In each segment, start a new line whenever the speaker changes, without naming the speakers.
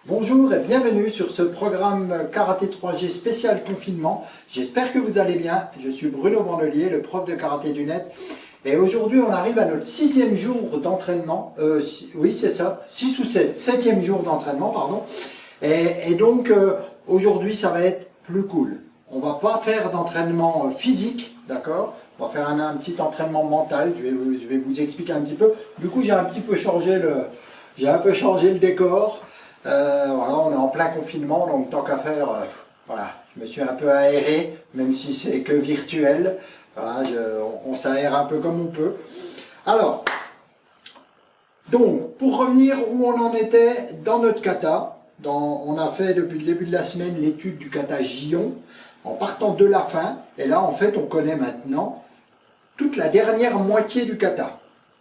Bonjour et bienvenue sur ce programme Karaté 3G spécial confinement. J'espère que vous allez bien. Je suis Bruno Vandelier, le prof de karaté du net. Et aujourd'hui, on arrive à notre 6e jour d'entraînement. Oui, c'est ça, 6 ou 7, 7e jour d'entraînement, pardon. Et donc, aujourd'hui, ça va être plus cool. On va pas faire d'entraînement physique, d'accord? On va faire un petit entraînement mental. Je vais vous expliquer un petit peu. Du coup, j'ai un peu changé le décor. Voilà, on est en plein confinement, donc tant qu'à faire, voilà, je me suis un peu aéré, même si c'est que virtuel. Voilà, on s'aère un peu comme on peut. Alors, donc, pour revenir où on en était dans notre kata, on a fait depuis le début de la semaine l'étude du kata Gion, en partant de la fin, et là, en fait, on connaît maintenant toute la dernière moitié du kata,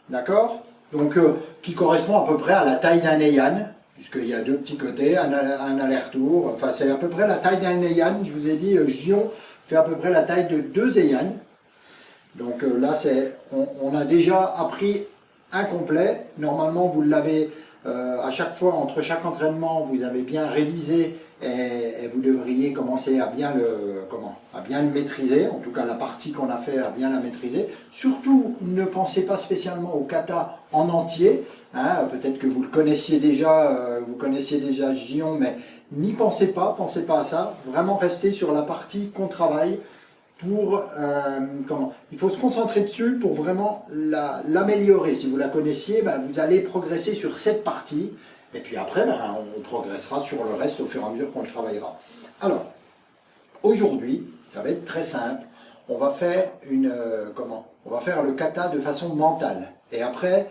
d'accord? Donc, qui correspond à peu près à la taille d'un Heian, puisqu'il y a deux petits côtés, un aller-retour, enfin c'est à peu près la taille d'un Heian. Je vous ai dit, Gion fait à peu près la taille de 2 Heian. Donc là, on a déjà appris un complet. Normalement, vous l'avez à chaque fois, entre chaque entraînement, vous avez bien révisé et vous devriez commencer à bien le maîtriser. En tout cas, la partie qu'on a fait, à bien la maîtriser. Surtout, ne pensez pas spécialement au kata en entier. Hein, peut-être que vous le connaissiez déjà, Gion, mais n'y pensez pas à ça. Vraiment restez sur la partie qu'on travaille pour, il faut se concentrer dessus pour vraiment l'améliorer. Si vous la connaissiez, ben, vous allez progresser sur cette partie, et puis après, ben, on progressera sur le reste au fur et à mesure qu'on le travaillera. Alors, aujourd'hui, ça va être très simple. On va faire on va faire le kata de façon mentale. Et après,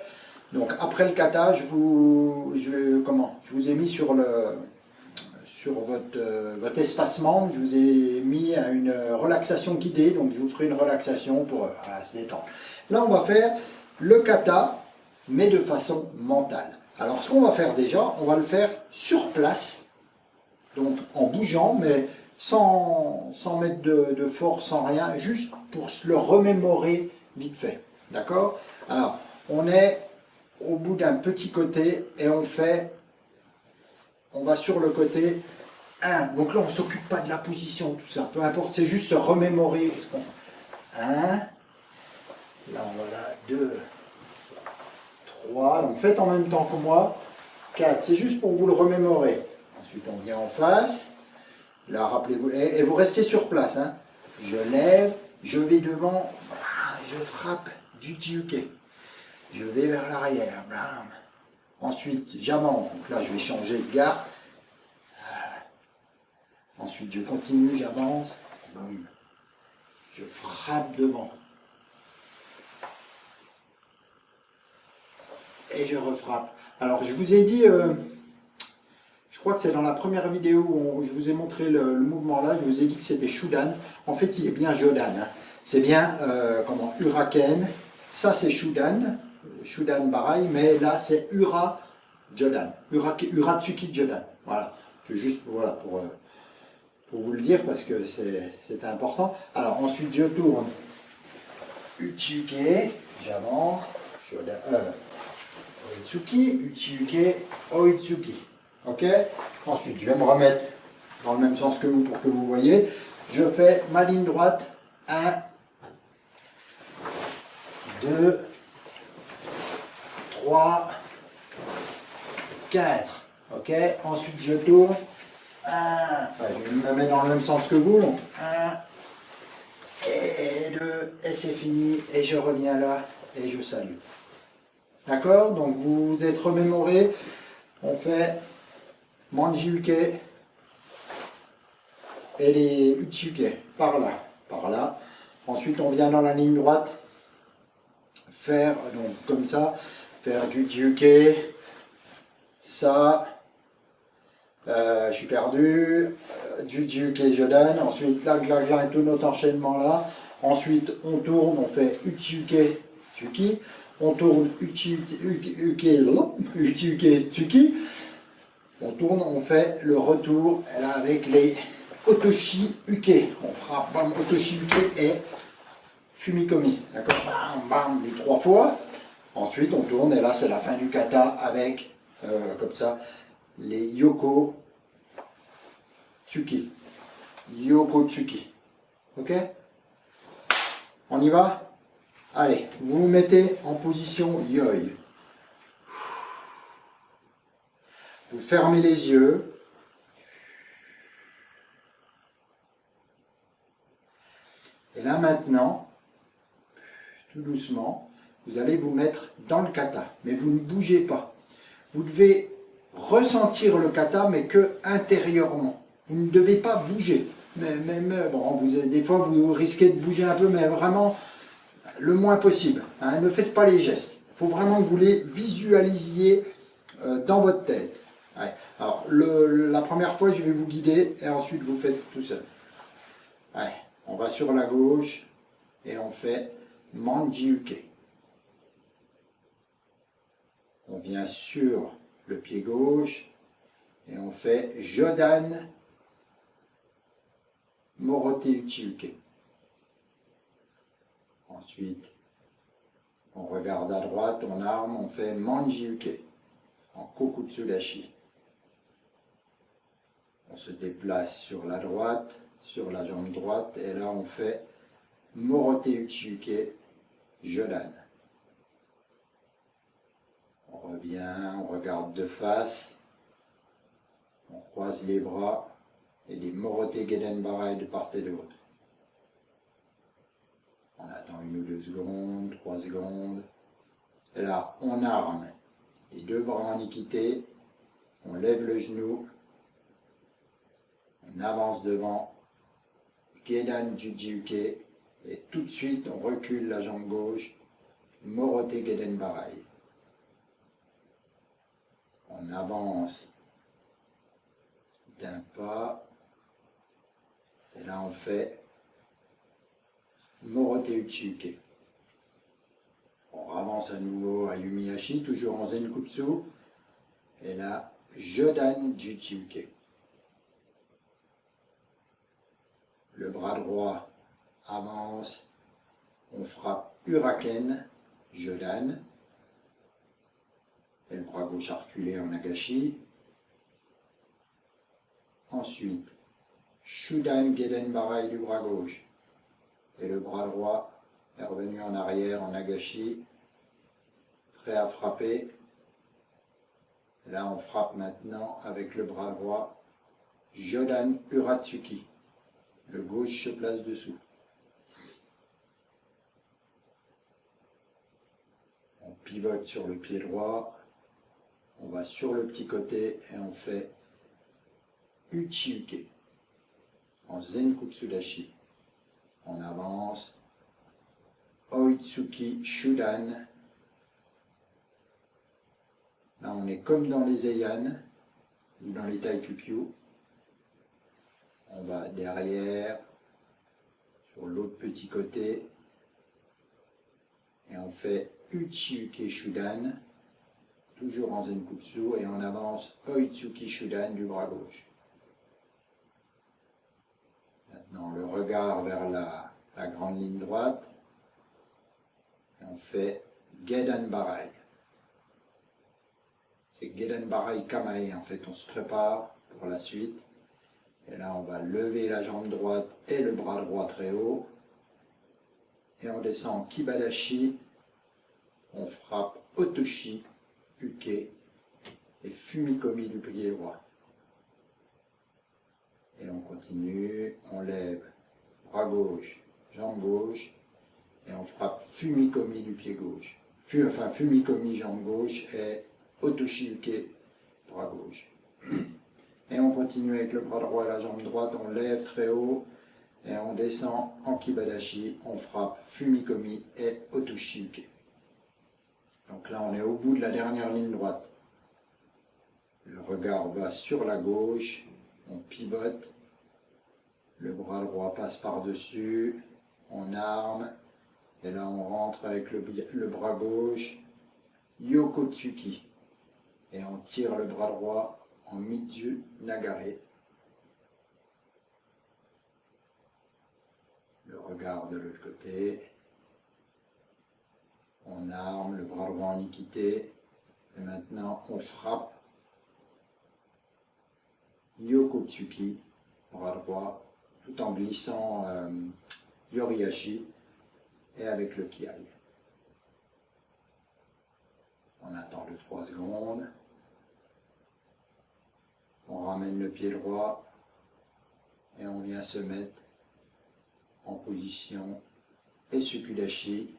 donc après le kata, je vous ai mis sur votre espace membre, je vous ai mis à une relaxation guidée, donc je vous ferai une relaxation pour se détendre. Là, on va faire le kata, mais de façon mentale. Alors, ce qu'on va faire déjà, on va le faire sur place, donc en bougeant, mais sans mettre de force, sans rien, juste pour se le remémorer vite fait. D'accord? Alors, on est au bout d'un petit côté et on va sur le côté 1. Donc là, on ne s'occupe pas de la position, tout ça, peu importe, c'est juste se remémorer. 1, là on va là, 2, 3, donc faites en même temps que moi, 4, c'est juste pour vous le remémorer. Ensuite, on vient en face, là, rappelez-vous, et vous restez sur place. Hein. Je lève, je vais devant, je frappe du Uchiuke. Je vais vers l'arrière, blam. Ensuite, j'avance, donc là, je vais changer de garde. Ensuite, je continue, j'avance, boum. Je frappe devant. Et je refrappe. Alors, je vous ai dit, je crois que c'est dans la première vidéo où je vous ai montré le mouvement là, je vous ai dit que c'était Shudan. En fait, il est bien Jodan. Hein. C'est bien, Uraken. Ça, c'est Shudan Barai, mais là, c'est Ura Jodan. Uratsuki Jodan. Voilà. C'est juste, voilà, pour vous le dire parce que c'est important. Alors ensuite je tourne Uchiuke, j'avance, Oitsuki, Uchiuke, Oitsuki. Ok? Ensuite je vais me remettre dans le même sens que vous pour que vous voyez. Je fais ma ligne droite, 1, 2, 3, 4. Ok? Ensuite je tourne. Je me mets dans le même sens que vous, donc 1 et 2, et c'est fini, et je reviens là, et je salue. D'accord? Donc vous vous êtes remémoré, on fait Manjiuke et les Uchiuke, par là. Ensuite on vient dans la ligne droite, faire, donc comme ça, faire du Uchiuke, ça. Je suis perdu, Uchiuke Jodan, ensuite là, et tout notre enchaînement là, ensuite on tourne, on fait Uchiuke Tsuki, on tourne Uchiuke Tsuki, on tourne, on fait le retour là avec les Otoshi Uke, on fera bam, Otoshi Uke et Fumikomi, d'accord, bam, bam, les 3 fois, ensuite on tourne et là c'est la fin du kata avec, comme ça, les Yoko Tsuki. Yoko Tsuki. Ok? On y va? Allez, vous vous mettez en position Yoi. Vous fermez les yeux. Et là maintenant, tout doucement, vous allez vous mettre dans le kata. Mais vous ne bougez pas. Vous devez ressentir le kata, mais que intérieurement. Vous ne devez pas bouger. Bon, des fois, vous risquez de bouger un peu, mais vraiment le moins possible. Hein. Ne faites pas les gestes. Il faut vraiment que vous les visualisiez dans votre tête. Ouais. Alors, la première fois, je vais vous guider et ensuite vous faites tout seul. Ouais. On va sur la gauche et on fait Manji-uke. On vient sur le pied gauche et on fait Jodan Morote Uchi-uke. Ensuite, on regarde à droite, on arme, on fait Manji-uke en Kokutsu-dashi. On se déplace sur la droite, sur la jambe droite, et là on fait Morote Uchi-uke, Jodan. On revient, on regarde de face, on croise les bras, et les Morote Geden Barai de part et d'autre. On attend 1 ou 2 secondes, 3 secondes, et là on arme les 2 bras en équité, on lève le genou, on avance devant, Gedan Juji-uke, et tout de suite on recule la jambe gauche, Morote Geden Barai. On avance d'un pas, et là on fait Morote Uchi-uke. On avance à nouveau à Yumiyashi, toujours en Zenkutsu, et là Jodan Juji-uke. Le bras droit avance, on frappe Uraken, Jodan, et le bras gauche a reculé en Nagashi. Ensuite, Shudan Geden Barai du bras gauche, et le bras droit est revenu en arrière en Nagashi, prêt à frapper. Et là, on frappe maintenant avec le bras droit, Jodan Uratsuki. Le gauche se place dessous. On pivote sur le pied droit, on va sur le petit côté et on fait Uchi-uke en Zenkutsu-dashi. On avance, Oitsuki Shudan. Là, on est comme dans les Heian ou dans les Taikukyu. On va derrière, sur l'autre petit côté, et on fait Uchi-uke Shudan, toujours en Zenkutsu, et on avance Oitsuki Shudan du bras gauche. Maintenant, le regard vers la grande ligne droite, et on fait Gedan Barai. C'est Gedan Barai Kamae, en fait, on se prépare pour la suite. Et là, on va lever la jambe droite et le bras droit très haut. Et on descend en Kibadashi. On frappe Otoshi, Uke et Fumikomi du pied droit. Et on continue, on lève bras gauche, jambe gauche. Et on frappe Fumikomi du pied gauche. Enfin, Fumikomi jambe gauche et Otoshi Uke, bras gauche. Et on continue avec le bras droit et la jambe droite, on lève très haut et on descend en Kibadashi, on frappe Fumikomi et Otoshi Uke. Donc là on est au bout de la dernière ligne droite. Le regard va sur la gauche, on pivote, le bras droit passe par-dessus, on arme, et là on rentre avec le bras gauche, Yokotsuki, et on tire le bras droit en Mitsu Nagare. Le regard de l'autre côté. On arme, le bras droit en équité. Et maintenant, on frappe Yokotsuki, bras droit, tout en glissant Yoriashi et avec le Kiai. On attend de 3 secondes. On ramène le pied droit et on vient se mettre en position Esukudashi,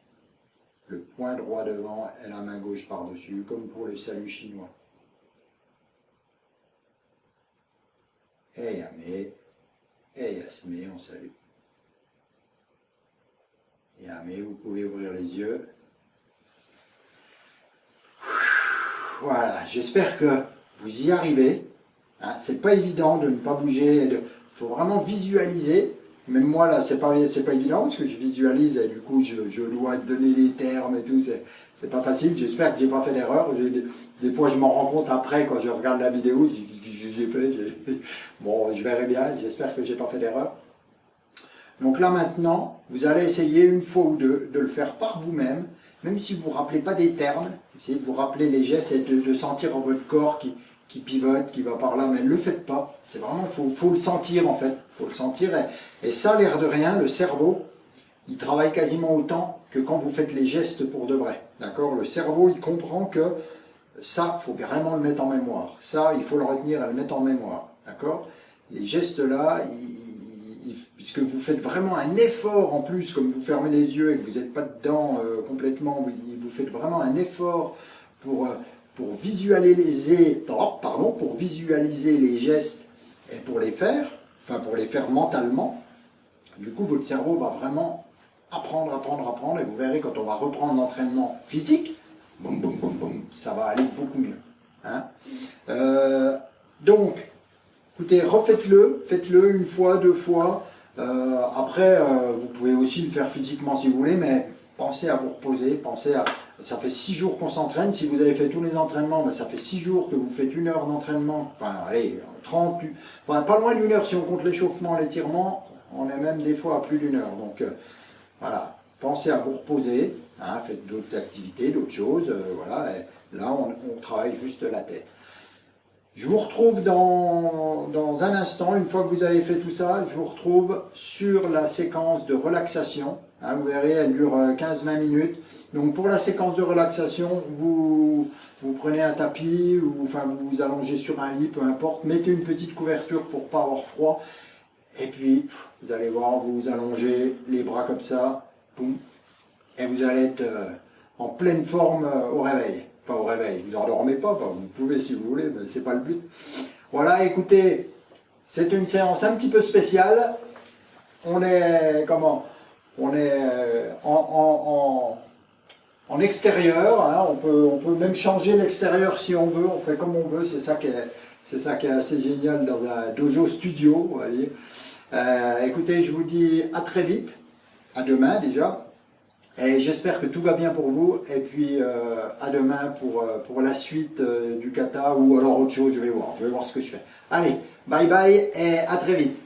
le poing droit devant et la main gauche par-dessus, comme pour le salut chinois. Et Yame, et Yasme, on salue. Yame, vous pouvez ouvrir les yeux. Voilà, j'espère que vous y arrivez. Hein, c'est pas évident de ne pas bouger, il faut vraiment visualiser. Même moi là, c'est pas évident parce que je visualise et du coup je dois donner les termes et tout, c'est pas facile. J'espère que j'ai pas fait d'erreur. Des fois je m'en rends compte après quand je regarde la vidéo, j'ai fait, bon, je verrai bien, j'espère que j'ai pas fait d'erreur. Donc là maintenant, vous allez essayer une fois ou deux de le faire par vous-même, même si vous ne vous rappelez pas des termes, essayez de vous rappeler les gestes et de sentir votre corps qui pivote, qui va par là, mais ne le faites pas. C'est vraiment, faut le sentir en fait, faut le sentir. Et ça, l'air de rien, le cerveau, il travaille quasiment autant que quand vous faites les gestes pour de vrai. D'accord? Le cerveau, il comprend que ça, il faut vraiment le mettre en mémoire. Ça, il faut le retenir et le mettre en mémoire. D'accord? Les gestes là, puisque vous faites vraiment un effort en plus, comme vous fermez les yeux et que vous n'êtes pas dedans complètement, vous faites vraiment un effort pour visualiser, pour visualiser les gestes et pour les faire, enfin pour les faire mentalement. Du coup, votre cerveau va vraiment apprendre, et vous verrez quand on va reprendre l'entraînement physique, boum, boum, boum, boum, ça va aller beaucoup mieux. Hein, donc, écoutez, refaites-le, faites-le une fois, 2 fois. Après, vous pouvez aussi le faire physiquement si vous voulez, mais pensez à vous reposer, ça fait 6 jours qu'on s'entraîne. Si vous avez fait tous les entraînements, ben, ça fait 6 jours que vous faites 1 heure d'entraînement, enfin allez, 30, enfin, pas loin d'1 heure si on compte l'échauffement, l'étirement, on est même des fois à plus d'1 heure. Donc voilà, pensez à vous reposer, hein, faites d'autres activités, d'autres choses, voilà, et là on travaille juste la tête. Je vous retrouve dans un instant, une fois que vous avez fait tout ça, je vous retrouve sur la séquence de relaxation. Hein, vous verrez, elle dure 15-20 minutes. Donc pour la séquence de relaxation, vous prenez un tapis, ou enfin vous vous allongez sur un lit, peu importe. Mettez une petite couverture pour ne pas avoir froid. Et puis, vous allez voir, vous vous allongez les bras comme ça, boum, et vous allez être en pleine forme au réveil. Enfin au réveil, vous n'endormez pas, enfin, vous pouvez si vous voulez, mais c'est pas le but. Voilà, écoutez, c'est une séance un petit peu spéciale. On est, en extérieur, hein, on peut même changer l'extérieur si on veut, on fait comme on veut, c'est ça qui est assez génial dans un dojo studio, on va dire. Écoutez, je vous dis à très vite, à demain déjà. Et j'espère que tout va bien pour vous, et puis à demain pour la suite du kata, ou alors autre chose, je vais voir ce que je fais. Allez, bye bye, et à très vite.